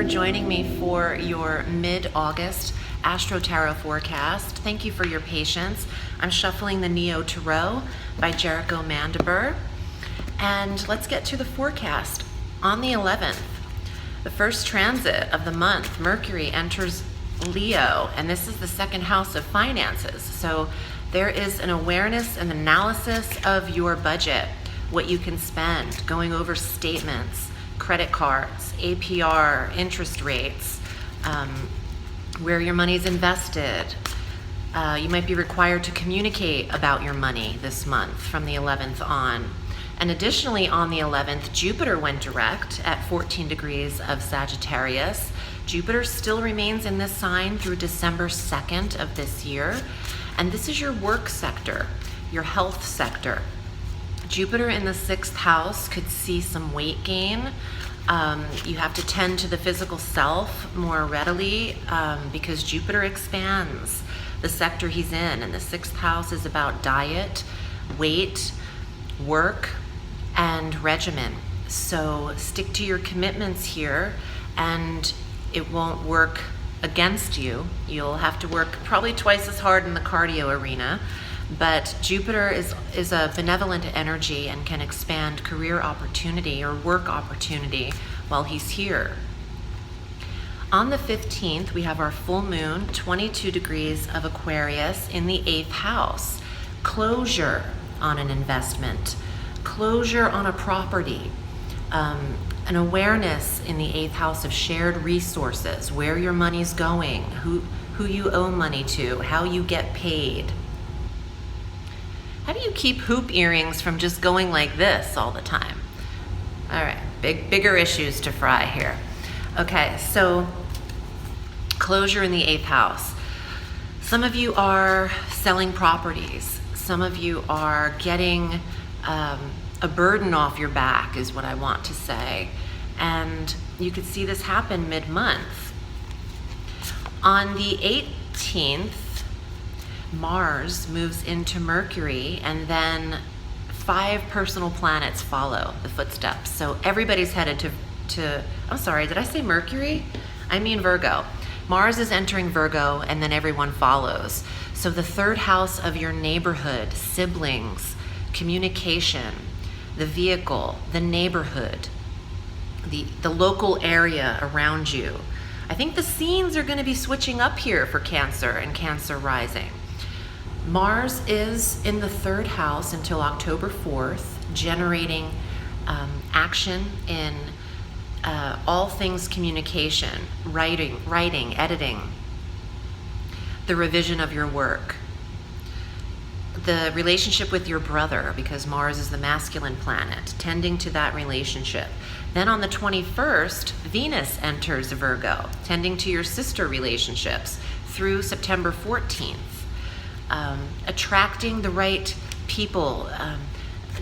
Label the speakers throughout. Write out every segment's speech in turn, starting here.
Speaker 1: joining me for your mid-August Astro Tarot forecast. Thank you for your patience. I'm shuffling the Neo Tarot by Jericho Mandiber. And let's get to the forecast. On the 11th, the first transit of the month, Mercury enters Leo, and this is the second house of finances. So there is an awareness and analysis of your budget, what you can spend, going over statements, credit cards, APR, interest rates, where your money is invested. You might be required to communicate about your money this month from the 11th on. And additionally, on the 11th, Jupiter went direct at 14 degrees of Sagittarius. Jupiter still remains in this sign through December 2nd of this year. And this is your work sector, your health sector. Jupiter in the 6th house could see some weight gain. You have to tend to the physical self more readily because Jupiter expands the sector he's in. And the 6th house is about diet, weight, work, and regimen. So stick to your commitments here and it won't work against you. You'll have to work probably twice as hard in the cardio arena. But Jupiter is a benevolent energy and can expand career opportunity or work opportunity while he's here. On the 15th, we have our full moon, 22 degrees of Aquarius in the 8th house. Closure on an investment, closure on a property, an awareness in the 8th house of shared resources, where your money's going, who you owe money to, how you get paid. How do you keep hoop earrings from just going like this all the time? All right, bigger issues to fry here. Okay, so closure in the 8th house. Some of you are selling properties. Some of you are getting a burden off your back is what I want to say. And you could see this happen mid-month. On the 18th, Mars moves into Mercury, and then 5 personal planets follow the footsteps. So everybody's headed to I'm sorry, did I say Mercury? I mean Virgo. Mars is entering Virgo, and then everyone follows. So the 3rd house of your neighborhood, siblings, communication, the vehicle, the neighborhood, the local area around you. I think the scenes are going to be switching up here for Cancer and Cancer rising. Mars is in the 3rd house until October 4th, generating action in all things communication, writing, editing, the revision of your work, the relationship with your brother, because Mars is the masculine planet, tending to that relationship. Then on the 21st, Venus enters Virgo, tending to your sister relationships through September 14th. Attracting the right people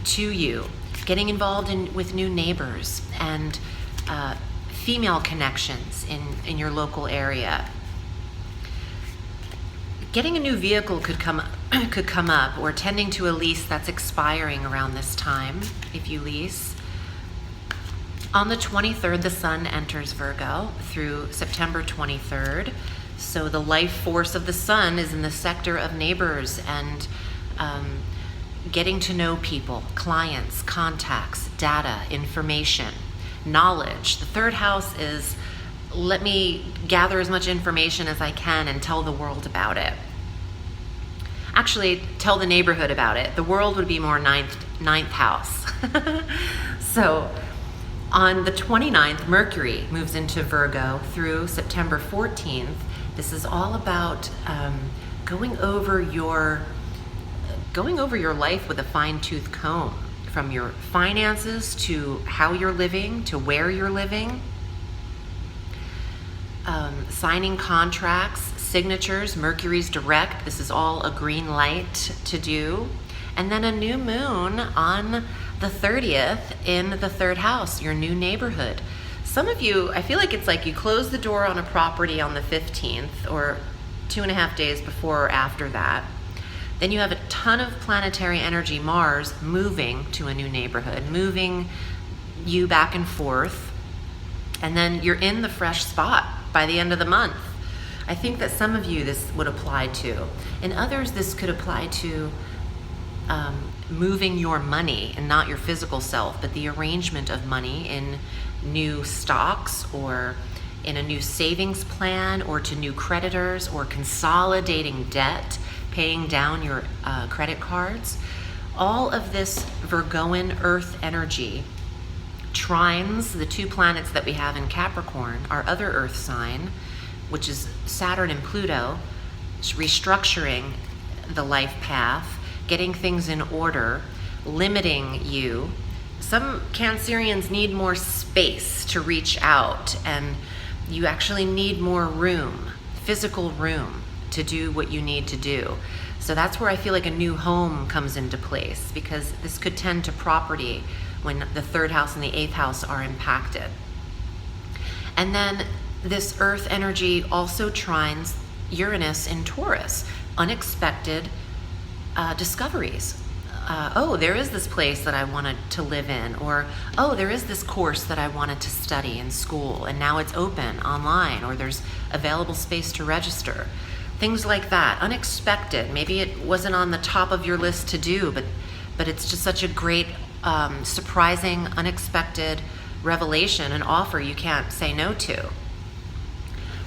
Speaker 1: to you, getting involved with new neighbors and female connections in your local area. Getting a new vehicle could come up, or tending to a lease that's expiring around this time if you lease. On the 23rd, the Sun enters Virgo through September 23rd. So the life force of the Sun is in the sector of neighbors and getting to know people, clients, contacts, data, information, knowledge. The 3rd house is let me gather as much information as I can and tell the world about it. Actually, tell the neighborhood about it. The world would be more ninth house. So on the 29th, Mercury moves into Virgo through September 14th. This is all about going over your life with a fine-tooth comb, from your finances to how you're living to where you're living. Signing contracts, signatures, Mercury's direct. This is all a green light to do. And then a new moon on the 30th in the 3rd house, your new neighborhood. Some of you, I feel like it's like you close the door on a property on the 15th or 2.5 days before or after that. Then you have a ton of planetary energy, Mars, moving to a new neighborhood, moving you back and forth. And then you're in the fresh spot by the end of the month. I think that some of you this would apply to. In others, this could apply to moving your money, and not your physical self, but the arrangement of money in new stocks or in a new savings plan, or to new creditors, or consolidating debt, paying down your credit cards. All of this Virgoan earth energy trines the two planets that we have in Capricorn, our other earth sign, which is Saturn and Pluto, restructuring the life path, getting things in order, limiting you. Some Cancerians need more space to reach out, and you actually need more room, physical room, to do what you need to do. So that's where I feel like a new home comes into place, because this could tend to property when the 3rd house and the 8th house are impacted. And then this earth energy also trines Uranus in Taurus, unexpected discoveries. Oh, there is this place that I wanted to live in, or oh, there is this course that I wanted to study in school, and now it's open online, or there's available space to register. Things like that, unexpected. Maybe it wasn't on the top of your list to do, but it's just such a great, surprising, unexpected revelation, an offer you can't say no to.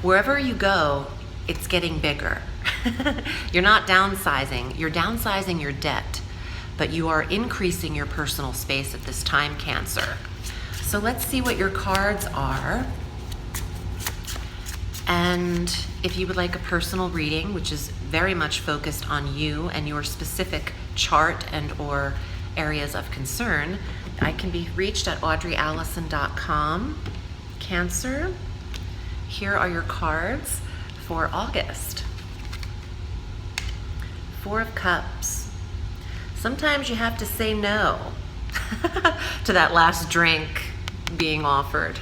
Speaker 1: Wherever you go, it's getting bigger. You're not downsizing, you're downsizing your debt, but you are increasing your personal space at this time, Cancer. So let's see what your cards are. And if you would like a personal reading, which is very much focused on you and your specific chart and or areas of concern, I can be reached at audreyalison.com. Cancer, here are your cards for August. 4 of Cups. Sometimes you have to say no to that last drink being offered.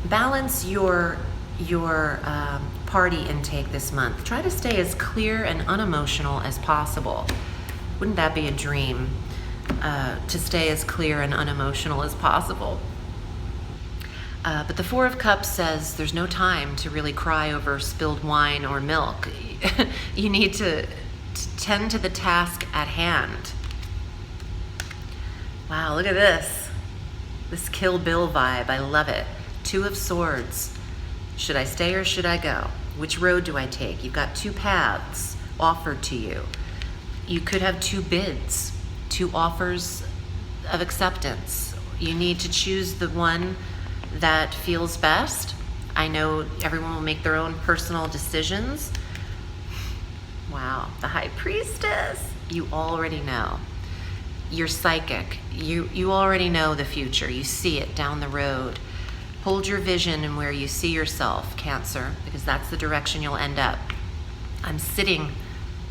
Speaker 1: Balance your party intake this month. Try to stay as clear and unemotional as possible. Wouldn't that be a dream, to stay as clear and unemotional as possible? But the 4 of Cups says there's no time to really cry over spilled wine or milk. You need to tend to the task at hand. Wow, look at this. This Kill Bill vibe, I love it. 2 of Swords. Should I stay or should I go? Which road do I take? You've got 2 paths offered to you. You could have 2 bids, 2 offers of acceptance. You need to choose the one that feels best. I know everyone will make their own personal decisions. Wow, the High Priestess. You already know. You're psychic. You already know the future. You see it down the road. Hold your vision and where you see yourself, Cancer, because that's the direction you'll end up. I'm sitting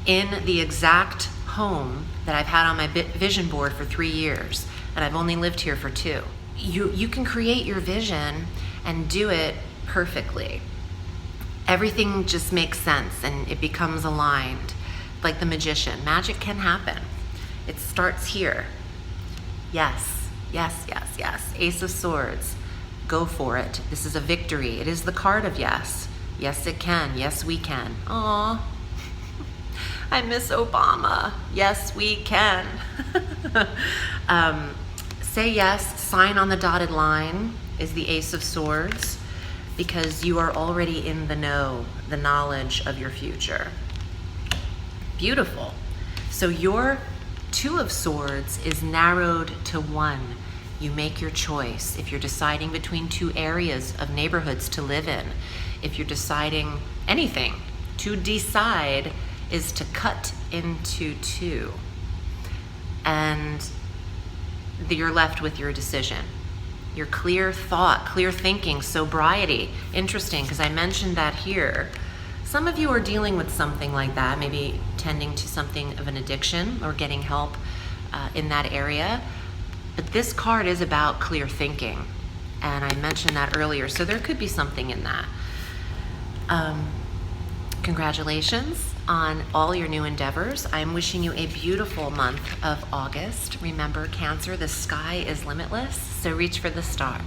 Speaker 1: in the exact home that I've had on my vision board for 3 years, and I've only lived here for 2. You can create your vision and do it perfectly. Everything just makes sense and it becomes aligned, like the magician. Magic can happen. It starts here. Yes, yes, yes, yes. Ace of Swords. Go for it. This is a victory. It is the card of yes. Yes, it can. Yes, we can. Aw, I miss Obama. Yes, we can. Say yes, sign on the dotted line is the Ace of Swords, because you are already in the know, the knowledge of your future. Beautiful. So your 2 of Swords is narrowed to 1. You make your choice. If you're deciding between 2 areas of neighborhoods to live in, if you're deciding anything, to decide is to cut into 2. And you're left with your decision. Your clear thought, clear thinking, sobriety. Interesting, because I mentioned that here. Some of you are dealing with something like that, maybe tending to something of an addiction or getting help in that area. But this card is about clear thinking, and I mentioned that earlier, so there could be something in that. Congratulations on all your new endeavors. I'm wishing you a beautiful month of August. Remember, Cancer, the sky is limitless, so reach for the stars.